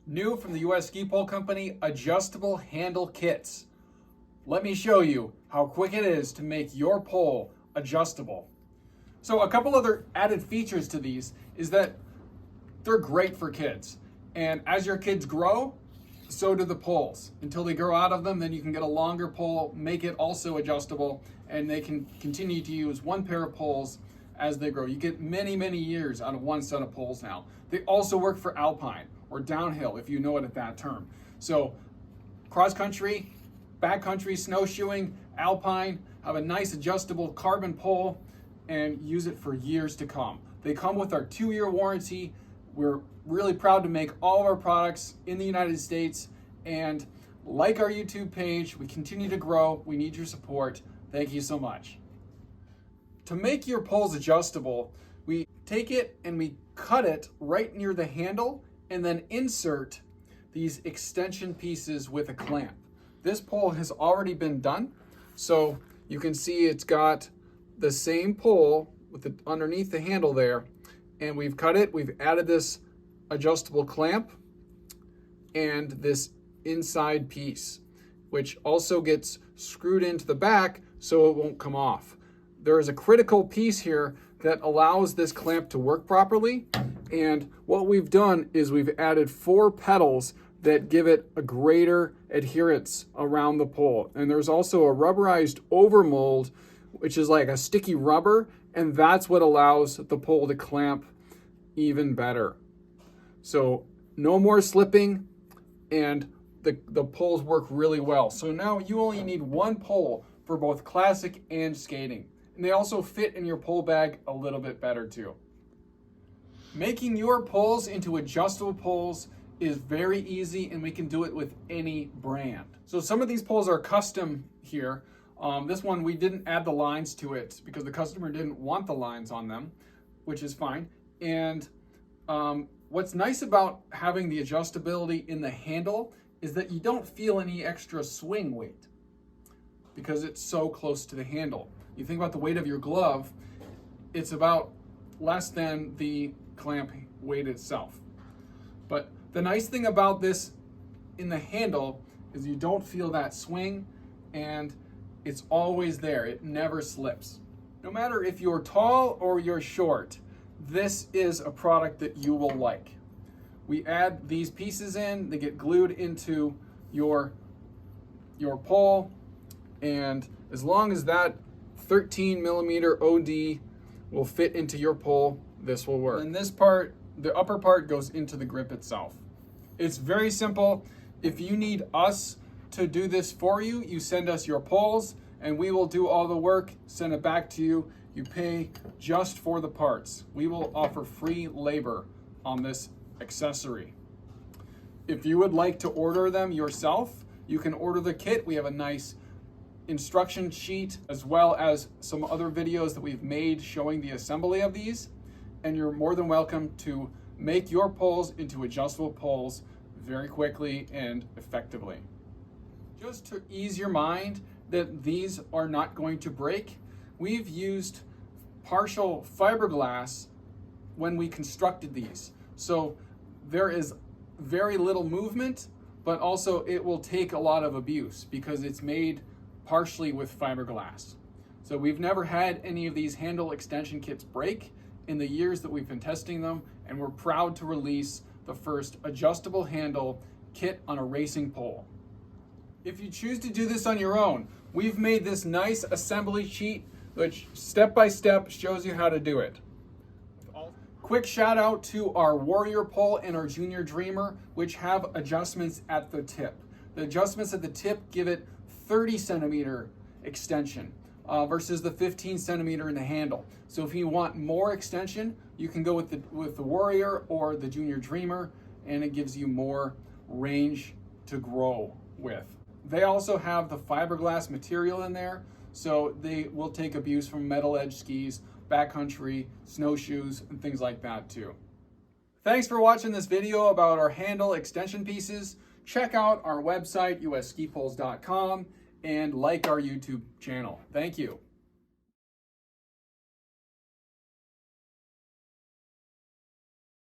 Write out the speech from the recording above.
New from the US Ski Pole Company, adjustable handle kits. Let me show you how quick it is to make your pole adjustable. So a couple other added features to these is that they're great for kids. And as your kids grow, so do the poles. Until they grow out of them, then you can get a longer pole, make it also adjustable, and they can continue to use one pair of poles as they grow. You get many, many years out of one set of poles now. They also work for alpine or downhill, if you know it at that term. So cross country, backcountry, snowshoeing, alpine, have a nice adjustable carbon pole and use it for years to come. They come with our 2-year warranty. We're really proud to make all of our products in the United States, and like our YouTube page, we continue to grow. We need your support. Thank you so much. To make your poles adjustable, we take it and we cut it right near the handle and then insert these extension pieces with a clamp. This pole has already been done, so you can see it's got the same pole with the underneath the handle there, and we've cut it. We've added this adjustable clamp and this inside piece, which also gets screwed into the back so it won't come off. There is a critical piece here that allows this clamp to work properly, and what we've done is we've added 4 pedals that give it a greater adherence around the pole. And there's also a rubberized overmold, which is like a sticky rubber, and that's what allows the pole to clamp even better. So no more slipping, and the poles work really well. So now you only need one pole for both classic and skating. And they also fit in your pole bag a little bit better too. Making your poles into adjustable poles is very easy, and we can do it with any brand. So some of these poles are custom here. This one, we didn't add the lines to it because the customer didn't want the lines on them, which is fine. And what's nice about having the adjustability in the handle is that you don't feel any extra swing weight because it's so close to the handle. You think about the weight of your glove, it's about less than the clamp weight itself. But the nice thing about this in the handle is you don't feel that swing, and it's always there. It never slips. No matter if you're tall or you're short, this is a product that you will like. We add these pieces in, they get glued into your pole, and as long as that 13mm OD will fit into your pole, this will work. And this part, the upper part, goes into the grip itself. It's very simple. If you need us to do this for you, you send us your poles and we will do all the work, send it back to you. You pay just for the parts. We will offer free labor on this accessory. If you would like to order them yourself, you can order the kit. We have a nice instruction sheet as well as some other videos that we've made showing the assembly of these, and you're more than welcome to make your poles into adjustable poles very quickly and effectively. Just to ease your mind that these are not going to break, we've used partial fiberglass when we constructed these. So there is very little movement, but also it will take a lot of abuse because it's made partially with fiberglass. So we've never had any of these handle extension kits break in the years that we've been testing them, and we're proud to release the first adjustable handle kit on a racing pole. If you choose to do this on your own, we've made this nice assembly sheet which step by step shows you how to do it. Quick shout out to our Warrior pole and our Junior Dreamer, which have adjustments at the tip. The adjustments at the tip give it 30 centimeter extension versus the 15 centimeter in the handle. So if you want more extension, you can go with the Warrior or the Junior Dreamer, and it gives you more range to grow with. They also have the fiberglass material in there, so they will take abuse from metal edge skis, backcountry, snowshoes, and things like that too. Thanks for watching this video about our handle extension pieces. Check out our website, usskipoles.com, and like our YouTube channel. Thank you.